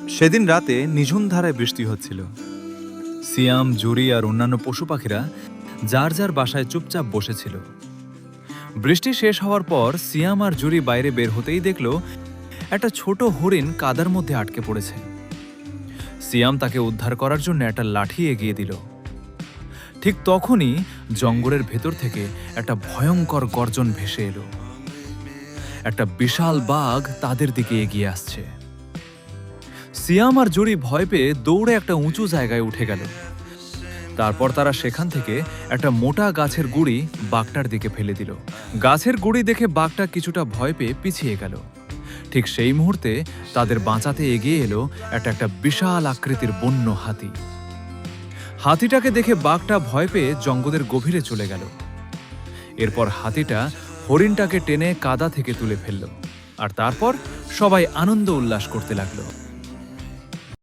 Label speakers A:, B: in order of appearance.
A: সেদিন রাতে নিঝুম ধারায় বৃষ্টি হচ্ছিল। সিয়াম, জুরি আর অন্যান্য পশু পাখিরা যার যার বাসায় চুপচাপ বসেছিল। বৃষ্টি শেষ হওয়ার পর সিয়াম আর জুরি বাইরে বের হতেই দেখল একটা ছোট হরিণ কাদার মধ্যে আটকে পড়েছে। সিয়াম তাকে উদ্ধার করার জন্য একটা লাঠি এগিয়ে দিল। ঠিক তখনই জঙ্গলের ভেতর থেকে একটা ভয়ঙ্কর গর্জন ভেসে এলো। একটা বিশাল বাঘ তাদের দিকে এগিয়ে আসছে। সিয়াম আর জুরি ভয় পেয়ে দৌড়ে একটা উঁচু জায়গায় উঠে গেল। তারপর তারা সেখান থেকে একটা মোটা গাছের গুঁড়ি বাঘটার দিকে ফেলে দিল। গাছের গুঁড়ি দেখে বাঘটা কিছুটা ভয় পেয়ে পিছিয়ে গেল। ঠিক সেই মুহূর্তে তাদের বাঁচাতে এগিয়ে এলো একটা বিশাল আকৃতির বন্য হাতি। হাতিটাকে দেখে বাঘটা ভয় পেয়ে জঙ্গলের গভীরে চলে গেল। এরপর হাতিটা হরিণটাকে টেনে কাদা থেকে তুলে ফেলল, আর তারপর সবাই আনন্দ উল্লাস করতে লাগলো।